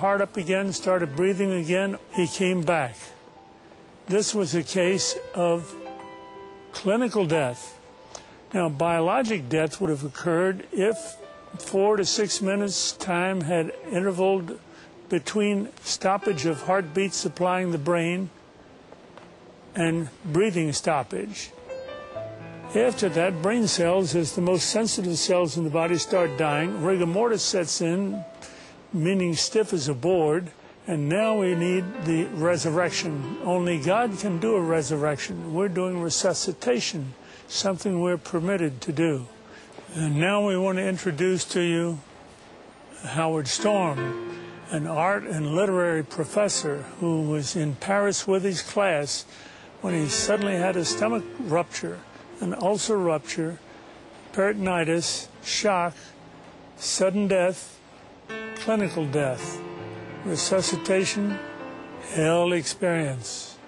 heart up again, started breathing again. He came back. This was a case of clinical death. Now, biologic death would have occurred if 4 to 6 minutes time had intervaled between stoppage of heartbeat supplying the brain and breathing stoppage. After that, brain cells, as the most sensitive cells in the body, start dying. Rigor mortis sets in, meaning stiff as a board, and now we need the resurrection. Only God can do a resurrection. We're doing resuscitation, something we're permitted to do. And now we want to introduce to you Howard Storm, an art and literary professor who was in Paris with his class when he suddenly had a stomach rupture, an ulcer rupture, peritonitis, shock, sudden death, clinical death, resuscitation, hell experience.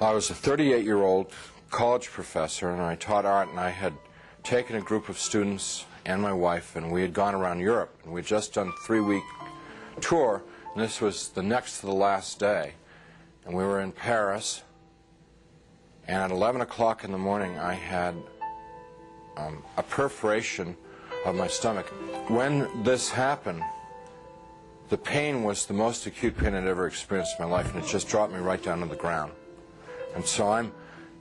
I was a 38-year-old college professor, and I taught art, and I had taken a group of students and my wife, and we had gone around Europe, and we had just done a 3-week tour, and this was the next to the last day, and we were in Paris, and at 11 o'clock in the morning I had a perforation of my stomach. When this happened, the pain was the most acute pain I'd ever experienced in my life, and it just dropped me right down to the ground. And so I'm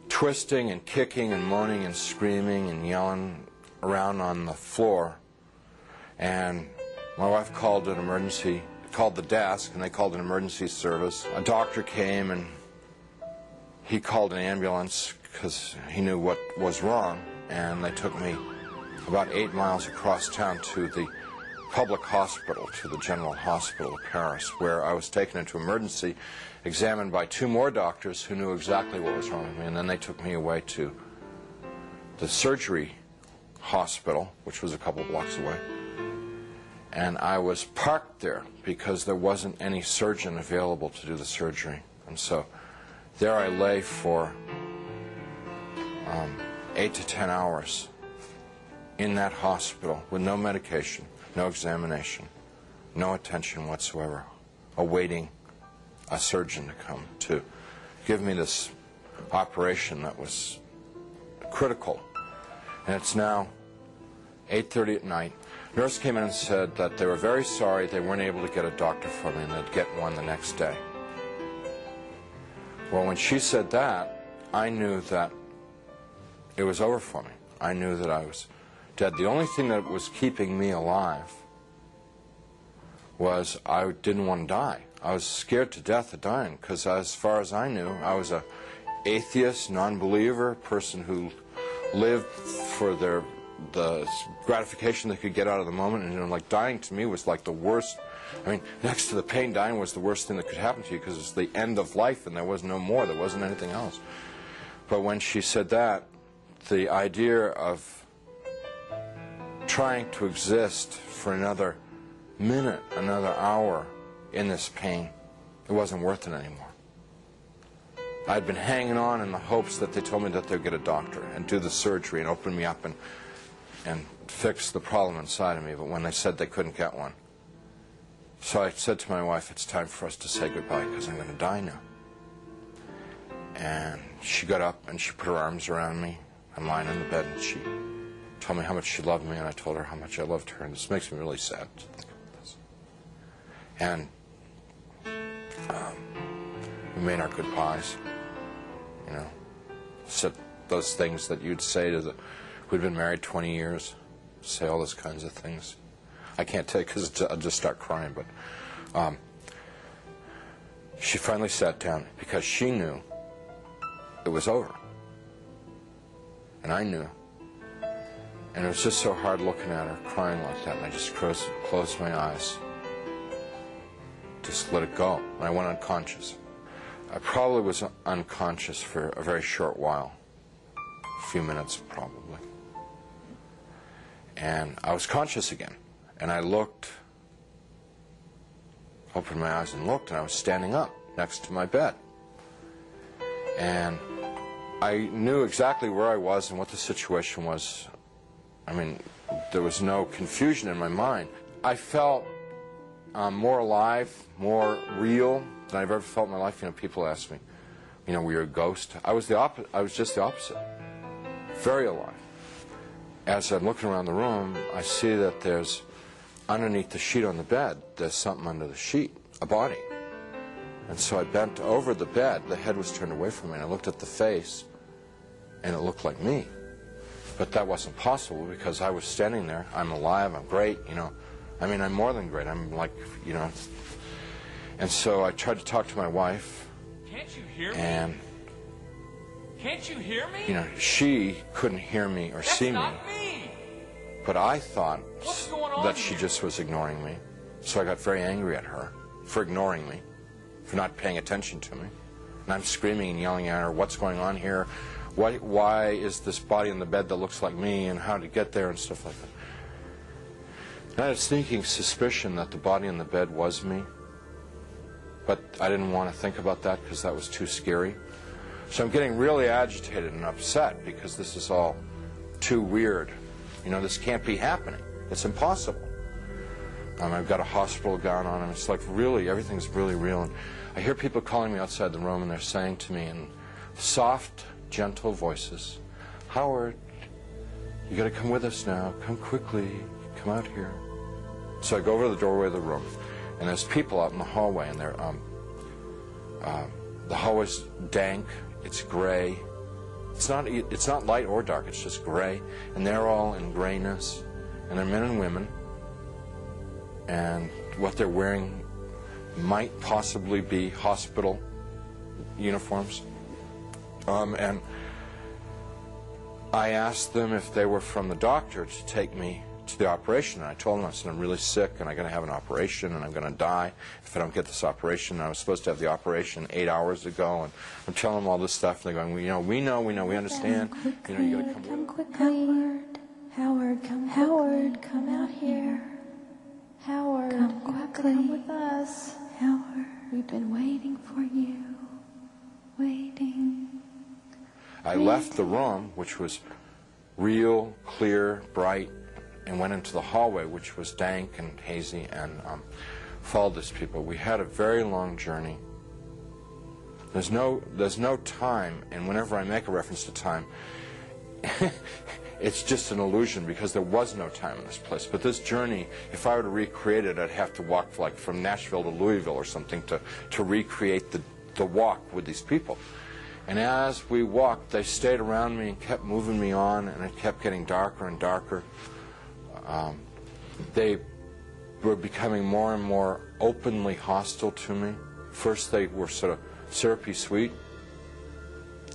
twisting and kicking and moaning and screaming and yelling around on the floor, and my wife called the desk, and they called an emergency service. A doctor came, and he called an ambulance because he knew what was wrong, and they took me about 8 miles across town to the public hospital, to the General Hospital of Paris, where I was taken into emergency, examined by 2 more doctors who knew exactly what was wrong with me, and then they took me away to the surgery hospital, which was a couple blocks away. And I was parked there because there wasn't any surgeon available to do the surgery. And so there I lay for 8 to 10 hours in that hospital with no medication, no examination, no attention whatsoever, awaiting a surgeon to come to give me this operation that was critical. And it's now 8:30 at night. Nurse came in and said that they were very sorry they weren't able to get a doctor for me and they'd get one the next day. Well, when she said that, I knew that it was over for me. I knew that I was dead. The only thing that was keeping me alive was I didn't want to die. I was scared to death of dying because, as far as I knew, I was an atheist, non-believer, person who lived for the gratification they could get out of the moment. And, you know, like, dying to me was like the worst. I mean, next to the pain, dying was the worst thing that could happen to you because it's the end of life and there was no more. There wasn't anything else. But when she said that, the idea of trying to exist for another minute, another hour in this pain, it wasn't worth it anymore. I'd been hanging on in the hopes that they told me that they'd get a doctor and do the surgery and open me up and fix the problem inside of me, but when they said they couldn't get one. So I said to my wife, it's time for us to say goodbye because I'm going to die now. And she got up and she put her arms around me. I'm lying in the bed and she told me how much she loved me, and I told her how much I loved her, and this makes me really sad to think about this. And we made our goodbyes, you know, said those things that you'd say to who'd been married 20 years, say all those kinds of things. I can't tell you because I'll just start crying, but she finally sat down because she knew it was over. And I knew. And it was just so hard looking at her, crying like that, and I just closed my eyes. Just let it go. And I went unconscious. I probably was unconscious for a very short while. A few minutes, probably. And I was conscious again. And I looked, opened my eyes and looked, and I was standing up next to my bed. And I knew exactly where I was and what the situation was. I mean, there was no confusion in my mind. I felt more alive, more real than I've ever felt in my life. You know, people ask me, you know, were you a ghost? I was just the opposite. Very alive. As I'm looking around the room, I see that there's, underneath the sheet on the bed, there's something under the sheet, a body. And so I bent over the bed, the head was turned away from me, and I looked at the face, and it looked like me. But that wasn't possible because I was standing there. I'm alive, I'm great, you know. I mean, I'm more than great. I'm like, you know. And so I tried to talk to my wife. Can't you hear me? And, can't you hear me? you know, she couldn't hear me or see me. That's not me. But I thought What's going on that she here? just was ignoring me. So I got very angry at her for ignoring me, for not paying attention to me. And I'm screaming and yelling at her, what's going on here? Why is this body in the bed that looks like me, and how to get there and stuff like that. And I had a sneaking suspicion that the body in the bed was me. But I didn't want to think about that because that was too scary. So I'm getting really agitated and upset because this is all too weird. You know, this can't be happening. It's impossible. I've got a hospital gown on, and it's like really, everything's really real. And I hear people calling me outside the room, and they're saying to me in soft, gentle voices, Howard, you got to come with us now. Come quickly. Come out here. So I go over to the doorway of the room, and there's people out in the hallway, and they're the hallway's dank. It's gray. It's not light or dark. It's just gray, and they're all in grayness, and they're men and women, and what they're wearing might possibly be hospital uniforms. And I asked them if they were from the doctor to take me to the operation. And I told them, I said, I'm really sick, and I'm going to have an operation, and I'm going to die if I don't get this operation. And I was supposed to have the operation 8 hours ago, and I'm telling them all this stuff, and they're going, we know, we understand. You know, you got to come quickly. Howard, come out here. Howard, come quickly. Come with us. Howard, we've been waiting for you. Waiting. I left the room, which was real, clear, bright, and went into the hallway, which was dank and hazy, and followed these people. We had a very long journey. There's no time, and whenever I make a reference to time, it's just an illusion because there was no time in this place. But this journey, if I were to recreate it, I'd have to walk like from Nashville to Louisville or something to recreate the walk with these people. And as we walked, they stayed around me and kept moving me on, and it kept getting darker and darker. They were becoming more and more openly hostile to me. First they were sort of syrupy sweet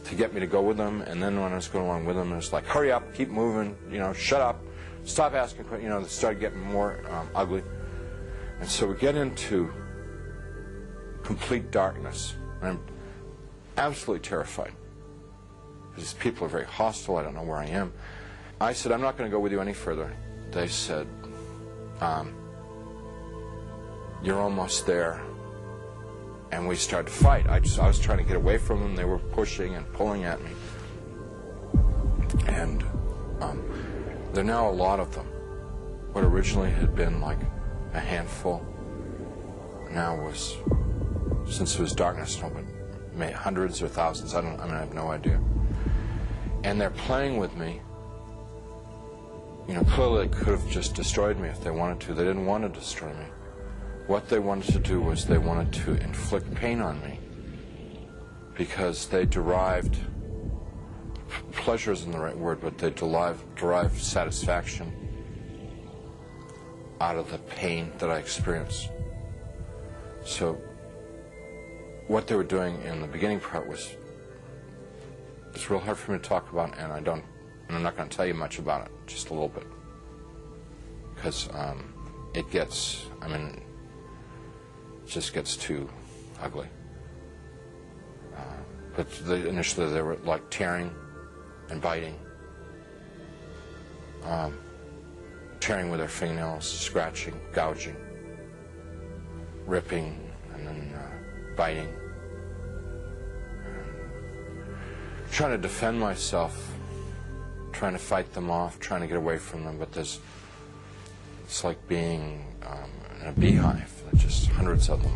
to get me to go with them, and then when I was going along with them, it was like, hurry up, keep moving, you know, shut up, stop asking questions, you know, they started getting more ugly. And so we get into complete darkness, and I'm absolutely terrified. These people are very hostile, I don't know where I am. I said, I'm not going to go with you any further. They said, you're almost there. And we started to fight. I was trying to get away from them. They were pushing and pulling at me. And there are now a lot of them. What originally had been like a handful now was, since it was darkness, maybe hundreds or thousands. I have no idea. And they're playing with me. You know, clearly they could have just destroyed me if they wanted to. They didn't want to destroy me. What they wanted to do was they wanted to inflict pain on me because they derived, pleasure isn't the right word, but they derived satisfaction out of the pain that I experienced. So what they were doing in the beginning part was, it's real hard for me to talk about, and I'm not going to tell you much about it, just a little bit, because it gets, it just gets too ugly. But initially they were like tearing and biting, tearing with their fingernails, scratching, gouging, ripping, and then biting. Trying to defend myself, trying to fight them off, trying to get away from them, but it's like being in a beehive. just hundreds of them.